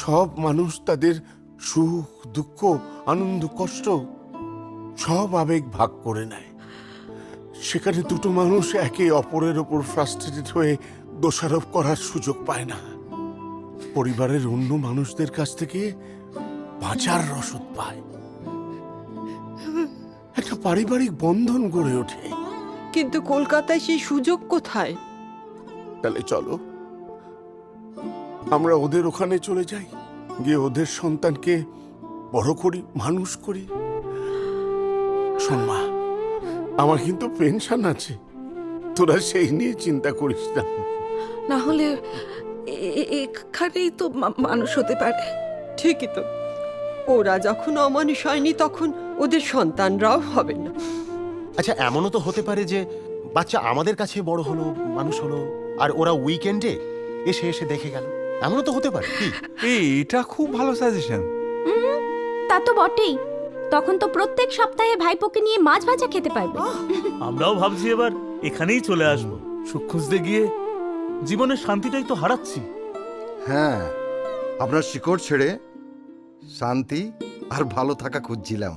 সব মানুষ তাদের সুখ দুঃখ আনন্দ কষ্ট সব আবেগ ভাগ করে নেয়। সেখানে দুটো মানুষ একে অপরের ওপর ফ্রাস্ট্রেটেড হয়ে দোষারোপ করার সুযোগ পায় না। পরিবারের অন্য মানুষদের কাছ থেকে বাঁচার রসদ পায়, একটা পারিবারিক বন্ধন গড়ে ওঠে। কিন্তু কলকাতায় সেই সুযোগ কোথায়? তাহলে চলো আমরা ওদের ওখানে চলে যাই, গিয়ে ওদের সন্তানকে বড় করি, মানুষ করি। শোন মা, আমার কিন্তু পেনশন আছে, তোরা সেই নিয়ে চিন্তা করিস না। না হলে এখানেই তো মানুষ হতে পারে। ঠিকই তো, ওরা যখন অমানুষ হয়নি তখন ওদের সন্তানরাও হবে না। আচ্ছা, এমনও তো হতে পারে যে বাচ্চা আমাদের কাছে বড় হলো, মানুষ হলো, আর ওরা উইকেন্ডে এসে এসে দেখে গেল। এমনও তো হতে পারে। কি এটা খুব ভালো সাজেশন। তা তো বটেই, তখন তো প্রত্যেক সপ্তাহে ভাইপোকে নিয়ে মাছ ভাজা খেতে পারবে। আমরাও ভাবছি এবার এখানেই চলে আসবো। সুখ খুঁজতে গিয়ে জীবনের শান্তিটাই তো হারাচ্ছি। হ্যাঁ, আপনার শিকড় ছেড়ে শান্তি আর ভালো থাকা খুঁজছিলাম।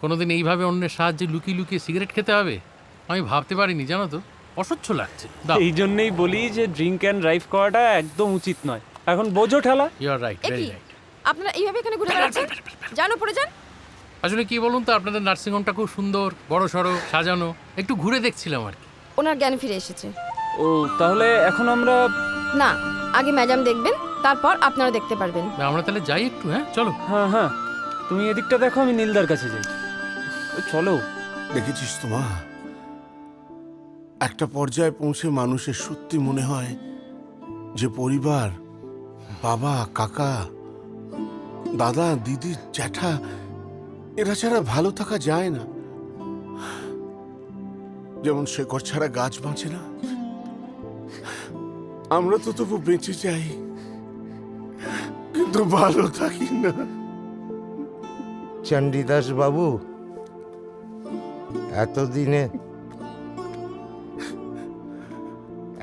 কোনোদিন এইভাবে অন্যের সাহায্যে লুকিয়ে লুকিয়ে সিগারেট খেতে হবে আমি ভাবতে পারিনি, জানো তো। অসহ্য লাগছে। এই জন্যই বলি যে ড্রিঙ্ক অ্যান্ড ড্রাইভ করাটা একদম উচিত নয়। এখন বোঝো ঠেলা। You are right, very right. আপনারা এইভাবে এখানে ঘুরে বেড়াচ্ছেন, জানো পড়ে যান। আসলে কি বলুন তো, আপনাদের নার্সিংহোমটা খুব সুন্দর, বড় সড়ো, সাজানো। একটু ঘুরে দেখছিলাম আর কি। ওনার জ্ঞান ফিরে এসেছে। ও, তাহলে এখন আমরা না, আগে ম্যাডাম দেখবেন, তারপর আপনারা দেখতে পারবেন। আমরা তাহলে যাই একটু। হ্যাঁ চলো। হ্যাঁ হ্যাঁ, তুমি এদিকটা দেখো, আমি নীলদার কাছে যাই। চলো। দেখেছিস তো মা, একটা পর্যায়ে পৌঁছে মানুষের সত্যি মনে হয় যে পরিবার, বাবা কাকা দাদা দিদি জ্যাঠা, এরা ছাড়া ভালো থাকা যায় না। যেমন শেকড় ছাড়া গাছ বাঁচে না, আমরা তো তবু বেঁচে যাই, কিন্তু ভালো থাকি না। চণ্ডীদাস বাবু এতদিনে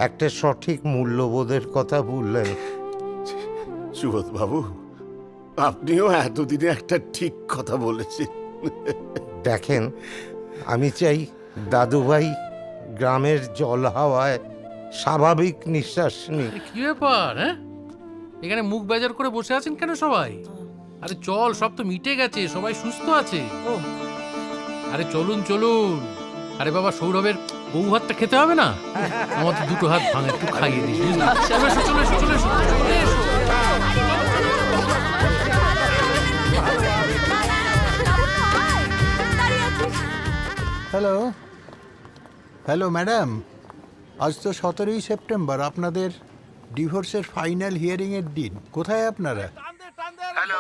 একটা সঠিক মূল্যবোধের কথা বললেন। সুবোধ বাবু, আপনিও এতদিনে একটা ঠিক কথা বলেছেন। দেখেন, আমি চাই দাদুভাই গ্রামের জল হাওয়ায় স্বাভাবিক নিঃশ্বাস নিক। কি ব্যাপার? হ্যাঁ, এখানে মুখ বেজার করে বসে আছেন কেন সবাই? আরে চল, সব তো মিটে গেছে, সবাই সুস্থ আছে। আরে চলুন চলুন। আরে বাবা, সৌরভের বউ ভাতটা খেতে হবে না? আমার তো দুটো হাত ভাঙে, একটু খাইয়ে দিস। চলে এসো, চলে এসো, চলে এসো, চলে এসো। হ্যালো হ্যালো ম্যাডাম, আজ তো 17ই সেপ্টেম্বর, আপনাদের ডিভোর্সের ফাইনাল হিয়ারিংয়ের দিন। কোথায় আপনারা? হ্যালো।